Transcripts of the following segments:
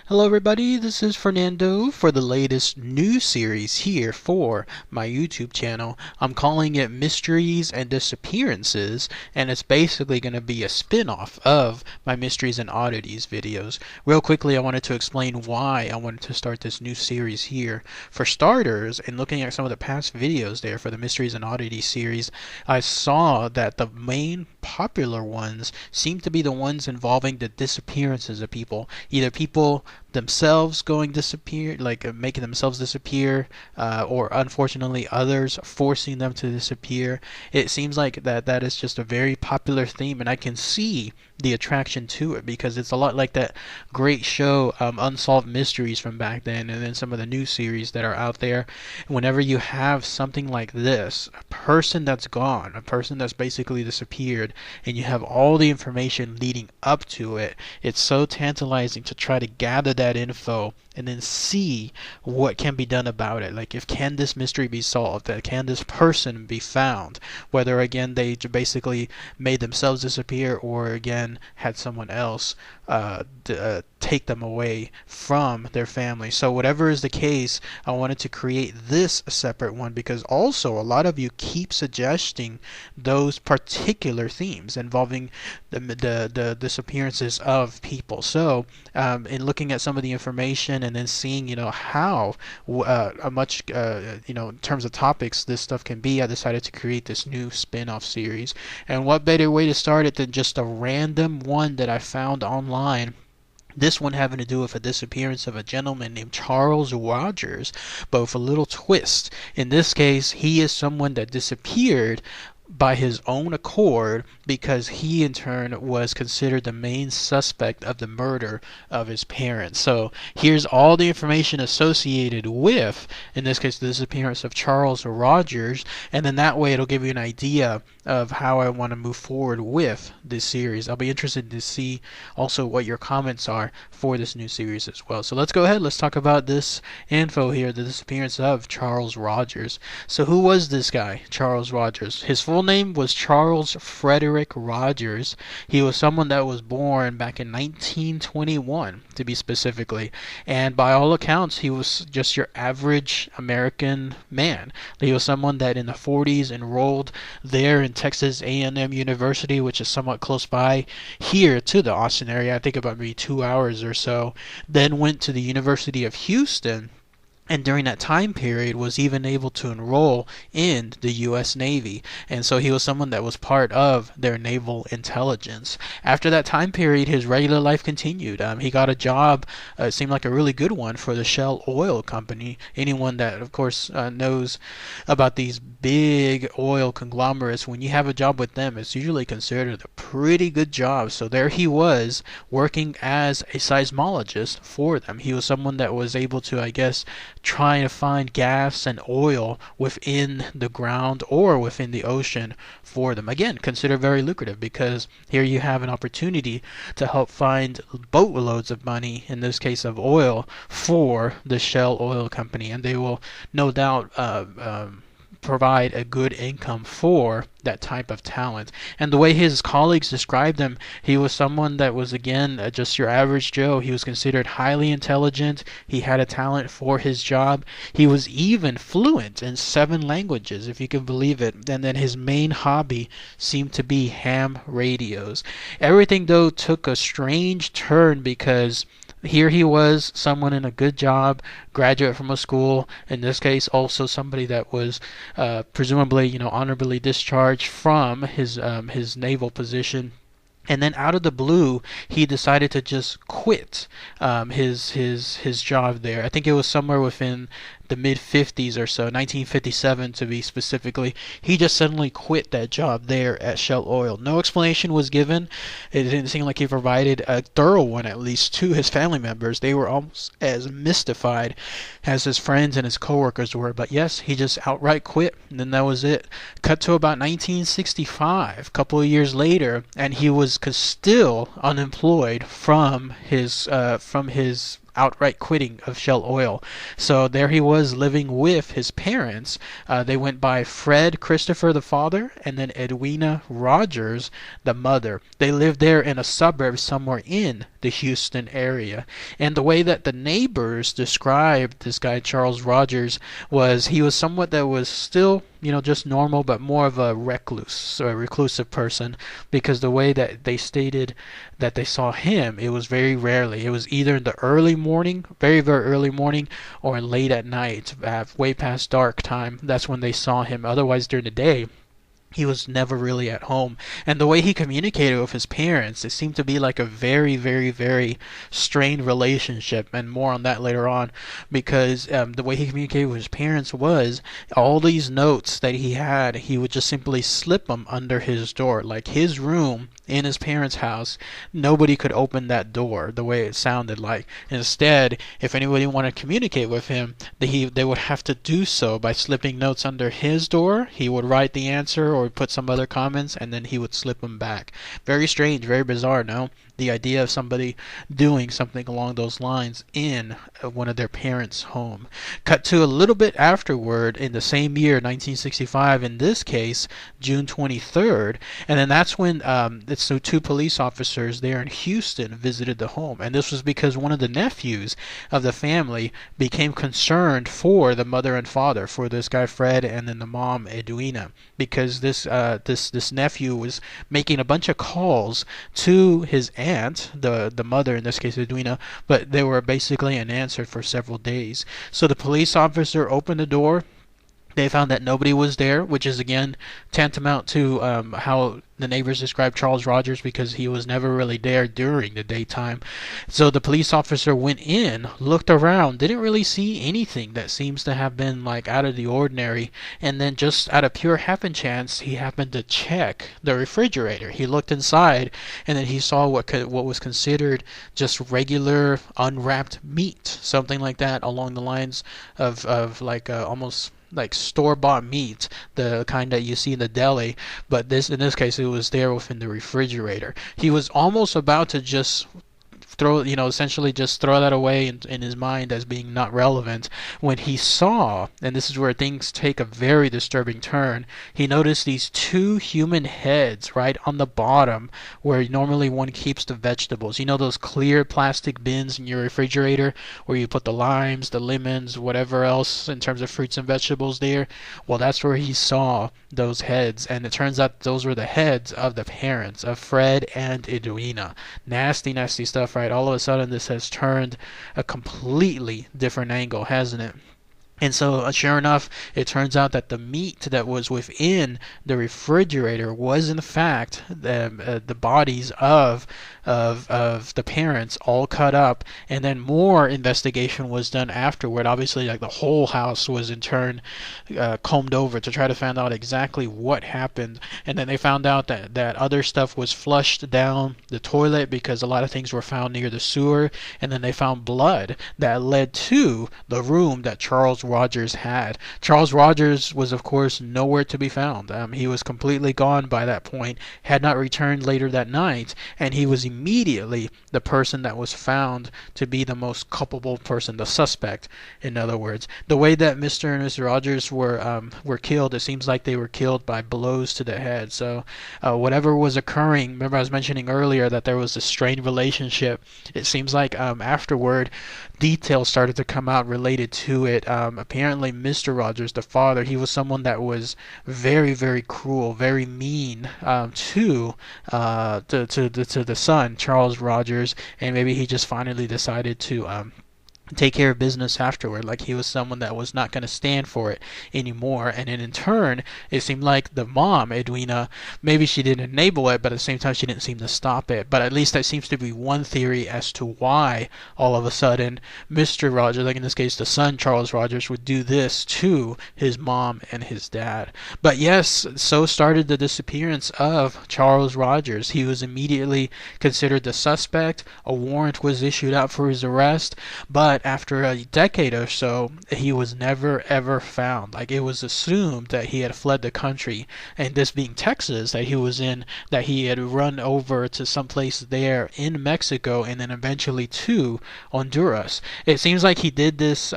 Hello everybody, this is Fernando for the latest new series here for my YouTube channel. I'm calling it Mysteries and Disappearances, and it's basically going to be a spin-off of my Mysteries and Oddities videos. Real quickly, I wanted to explain why I wanted to start this new series here. For starters, in looking at some of the past videos there for the Mysteries and Oddities series, I saw that the main popular ones seem to be the ones involving the disappearances of people. Either people themselves going disappear, like making themselves disappear, or unfortunately others forcing them to disappear. It seems like that is just a very popular theme, and I can see the attraction to it because it's a lot like that great show Unsolved Mysteries from back then, and then some of the new series that are out there. Whenever you have something like this, a person that's gone, a person that's basically disappeared, and you have all the information leading up to it, it's so tantalizing to try to gather that info and then see what can be done about it. Like, if can this mystery be solved, can this person be found, whether again they basically made themselves disappear or again had someone else take them away from their family. So whatever is the case, I wanted to create this separate one because also a lot of you keep suggesting those particular themes involving the disappearances of people. So in looking at some of the information and then seeing how much in terms of topics this stuff can be, I decided to create this new spin-off series. And what better way to start it than just a random one that I found online. This one having to do with a disappearance of a gentleman named Charles Rogers, but with a little twist. In this case, he is someone that disappeared by his own accord because he in turn was considered the main suspect of the murder of his parents. So here's all the information associated with, in this case, the disappearance of Charles Rogers, and then that way it'll give you an idea of how I want to move forward with this series. I'll be interested to see also what your comments are for this new series as well. So let's go ahead, let's talk about this info here, the disappearance of Charles Rogers. So who was this guy, Charles Rogers? His full name was Charles Frederick Rogers. He was someone that was born back in 1921, to be specifically, and by all accounts he was just your average American man. He was someone that in the 40s enrolled there in Texas A&M University, which is somewhat close by here to the Austin area, I think about maybe 2 hours or so. Then went to the University of Houston, and during that time period was even able to enroll in the U.S. Navy. And so he was someone that was part of their naval intelligence. After that time period, his regular life continued. He got a job, it seemed like a really good one, for the Shell Oil Company. Anyone that, of course, knows about these big oil conglomerates, when you have a job with them, it's usually considered a pretty good job. So there he was, working as a seismologist for them. He was someone that was able to, I guess, trying to find gas and oil within the ground or within the ocean for them. Again, considered very lucrative because here you have an opportunity to help find boatloads of money, in this case of oil, for the Shell Oil Company, and they will no doubt provide a good income for that type of talent. And the way his colleagues described him, he was someone that was, again, just your average Joe. He was considered highly intelligent. He had a talent for his job. He was even fluent in 7 languages, if you can believe it. And then his main hobby seemed to be ham radios. Everything, though, took a strange turn because here he was, someone in a good job, graduate from a school, in this case also somebody that was presumably honorably discharged from his naval position. And then out of the blue, he decided to just quit his job there. I think it was somewhere within the mid-50s or so, 1957 to be specifically. He just suddenly quit that job there at Shell Oil. No explanation was given. It didn't seem like he provided a thorough one, at least to his family members. They were almost as mystified as his friends and his coworkers were. But yes, he just outright quit, and then that was it. Cut to about 1965, a couple of years later, and he was still unemployed from his outright quitting of Shell Oil. So there he was living with his parents. They went by Fred Christopher, the father, and then Edwina Rogers, the mother. They lived there in a suburb somewhere in the Houston area. And the way that the neighbors described this guy Charles Rogers was he was somewhat that was still, just normal, but more of a recluse or a reclusive person, because the way that they stated that they saw him, it was very rarely. It was either in the early morning, very, very early morning, or late at night, way past dark time. That's when they saw him. Otherwise, during the day, he was never really at home. And the way he communicated with his parents, it seemed to be like a very, very, very strained relationship, and more on that later on, because the way he communicated with his parents was all these notes that he had, he would just simply slip them under his door. Like his room in his parents' house, nobody could open that door, the way it sounded like. Instead, if anybody wanted to communicate with him, they would have to do so by slipping notes under his door. He would write the answer or put some other comments, and then he would slip them back. Very strange, very bizarre, no? The idea of somebody doing something along those lines in one of their parents' home. Cut to a little bit afterward in the same year, 1965, in this case, June 23rd, and then that's when so two police officers there in Houston visited the home. And this was because one of the nephews of the family became concerned for the mother and father, for this guy Fred and then the mom Edwina, because this nephew was making a bunch of calls to his aunt, the mother in this case Edwina, but they were basically unanswered for several days. So the police officer opened the door. They found that nobody was there, which is again tantamount to how the neighbors described Charles Rogers, because he was never really there during the daytime. So the police officer went in, looked around, didn't really see anything that seems to have been like out of the ordinary, and then just out of pure happen chance, he happened to check the refrigerator. He looked inside, and then he saw what was considered just regular unwrapped meat, something like that, along the lines of like almost like store-bought meat, the kind that you see in the deli, but in this case it was there within the refrigerator. He was almost about to just essentially just throw that away in his mind as being not relevant, when he saw, and this is where things take a very disturbing turn, he noticed these two human heads right on the bottom where normally one keeps the vegetables. Those clear plastic bins in your refrigerator where you put the limes, the lemons, whatever else in terms of fruits and vegetables there? Well, that's where he saw those heads, and it turns out those were the heads of the parents of Fred and Edwina. Nasty, nasty stuff, right? All of a sudden this has turned a completely different angle, hasn't it? And so, sure enough, it turns out that the meat that was within the refrigerator was, in fact, the bodies of the parents, all cut up. And then more investigation was done afterward. Obviously, like the whole house was in turn combed over to try to find out exactly what happened. And then they found out that other stuff was flushed down the toilet because a lot of things were found near the sewer. And then they found blood that led to the room that Charles Rogers had. Charles Rogers was, of course, nowhere to be found. He was completely gone by that point, had not returned later that night, and he was immediately the person that was found to be the most culpable person, the suspect, in other words. The way that Mr. and Mrs. Rogers were killed, it seems like they were killed by blows to the head. So whatever was occurring, remember I was mentioning earlier that there was a strained relationship. It seems like afterward, details started to come out related to it. Apparently Mr. Rogers, the father, he was someone that was very, very cruel, very mean to the son, Charles Rogers, and maybe he just finally decided to take care of business afterward. Like he was someone that was not going to stand for it anymore. And then in turn, it seemed like the mom, Edwina, maybe she didn't enable it, but at the same time she didn't seem to stop it. But at least that seems to be one theory as to why all of a sudden Mr. Rogers, like in this case the son Charles Rogers, would do this to his mom and his dad. But yes, so started the disappearance of Charles Rogers. He was immediately considered the suspect. A warrant was issued out for his arrest, but but after a decade or so, he was never ever found. Like, it was assumed that he had fled the country, and this being Texas that he was in, that he had run over to some place there in Mexico and then eventually to Honduras. It seems like he did this.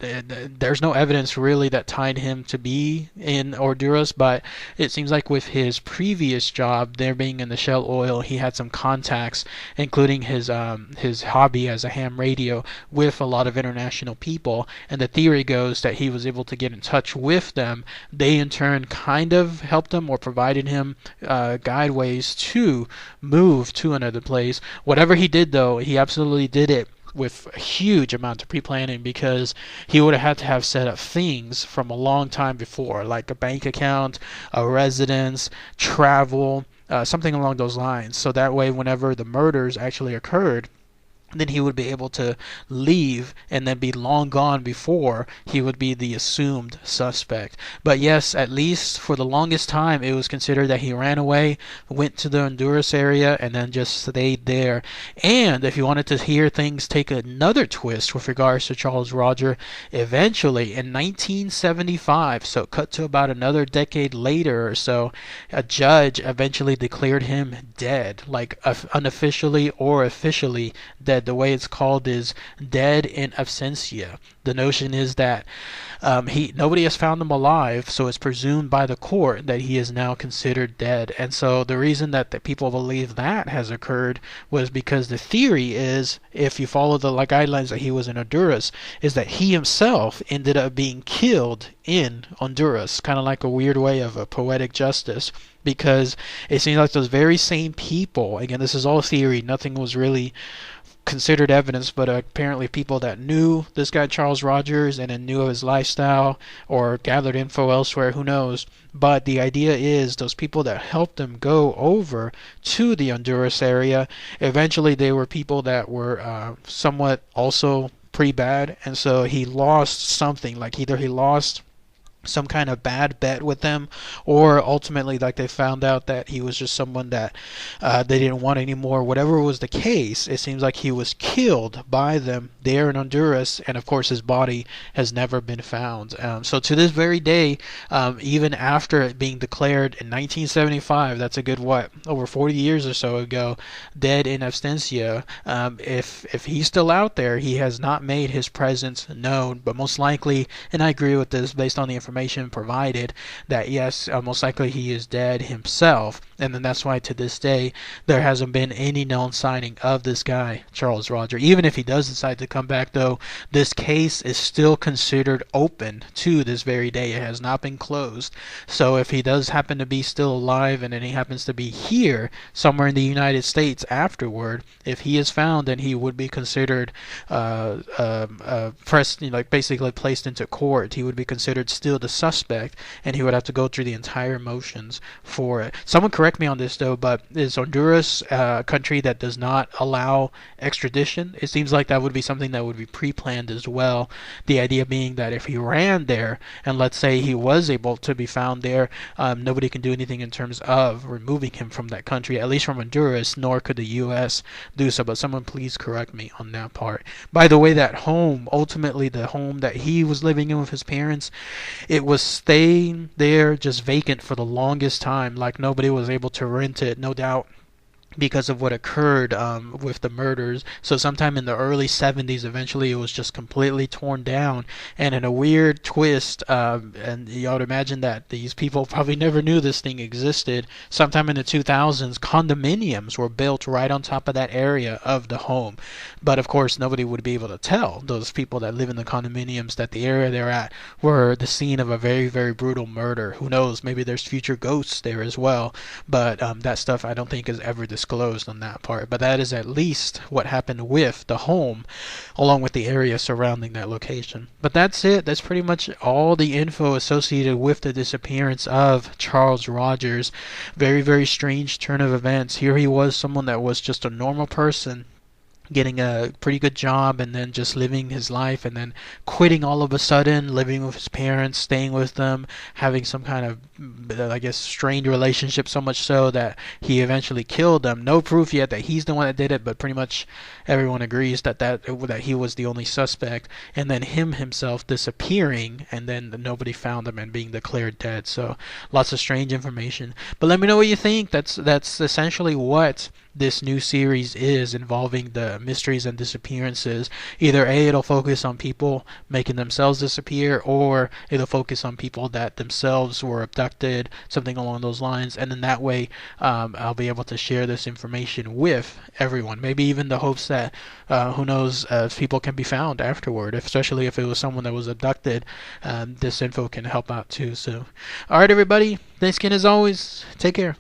There's no evidence really that tied him to be in Honduras, but it seems like with his previous job, there being in the Shell Oil, he had some contacts, including his hobby as a ham radio, with a lot of international people. And the theory goes that he was able to get in touch with them. They in turn kind of helped him or provided him guideways to move to another place. Whatever he did, though, he absolutely did it with a huge amount of pre-planning, because he would have had to have set up things from a long time before, like a bank account, a residence, travel, something along those lines. So that way, whenever the murders actually occurred, then he would be able to leave and then be long gone before he would be the assumed suspect. But yes, at least for the longest time, it was considered that he ran away, went to the Honduras area, and then just stayed there. And if you wanted to hear things take another twist with regards to Charles Rogers, eventually in 1975, so cut to about another decade later or so, a judge eventually declared him dead, like unofficially or officially dead. The way it's called is dead in absentia. The notion is that nobody has found him alive, so it's presumed by the court that he is now considered dead. And so the reason that the people believe that has occurred was because the theory is, if you follow the guidelines that he was in Honduras, is that he himself ended up being killed in Honduras, kind of like a weird way of a poetic justice, because it seems like those very same people, again, this is all theory, nothing was really considered evidence, but apparently people that knew this guy Charles Rogers and then knew of his lifestyle or gathered info elsewhere, who knows. But the idea is those people that helped him go over to the Honduras area, eventually they were people that were somewhat also pretty bad, and so he lost something, like either he lost some kind of bad bet with them, or ultimately like they found out that he was just someone that they didn't want anymore. Whatever was the case, it seems like he was killed by them there in Honduras, and of course his body has never been found. So to this very day, even after it being declared in 1975, that's a good over 40 years or so ago, dead in absentia, if he's still out there, he has not made his presence known. But most likely, and I agree with this based on the information provided, that yes, most likely he is dead himself, and then that's why to this day there hasn't been any known signing of this guy Charles Rogers. Even if he does decide to come back, though, this case is still considered open to this very day. It has not been closed. So if he does happen to be still alive and then he happens to be here somewhere in the United States afterward, if he is found, then he would be considered pressed, basically placed into court. He would be considered still the suspect, and he would have to go through the entire motions for it. Someone correct me on this, though, but is Honduras a country that does not allow extradition? It seems like that would be something that would be pre-planned as well. The idea being that if he ran there, and let's say he was able to be found there, nobody can do anything in terms of removing him from that country, at least from Honduras, nor could the U.S. do so. But someone please correct me on that part. By the way, that home, ultimately the home that he was living in with his parents, it was staying there just vacant for the longest time. Like, nobody was able to rent it, no doubt, because of what occurred with the murders. So sometime in the early 70s, eventually it was just completely torn down. And in a weird twist, and you ought to imagine that these people probably never knew this thing existed, sometime in the 2000s, condominiums were built right on top of that area of the home. But of course, nobody would be able to tell those people that live in the condominiums that the area they're at were the scene of a very, very brutal murder. Who knows, maybe there's future ghosts there as well. But that stuff I don't think is ever disclosed on that part. But that is at least what happened with the home, along with the area surrounding that location. But that's it. That's pretty much all the info associated with the disappearance of Charles Rogers. Very, very strange turn of events. Here he was, someone that was just a normal person, getting a pretty good job and then just living his life and then quitting all of a sudden, living with his parents, staying with them, having some kind of, I guess, strained relationship, so much so that he eventually killed them. No proof yet that he's the one that did it, but pretty much everyone agrees that he was the only suspect. And then him himself disappearing, and then nobody found him and being declared dead. So lots of strange information. But let me know what you think. That's essentially what this new series is, involving the mysteries and disappearances. Either A, it'll focus on people making themselves disappear, or it'll focus on people that themselves were abducted, something along those lines. And then that way, I'll be able to share this information with everyone. Maybe even the hopes that, who knows, people can be found afterward, especially if it was someone that was abducted. This info can help out too. So, alright, everybody. Thanks again as always. Take care.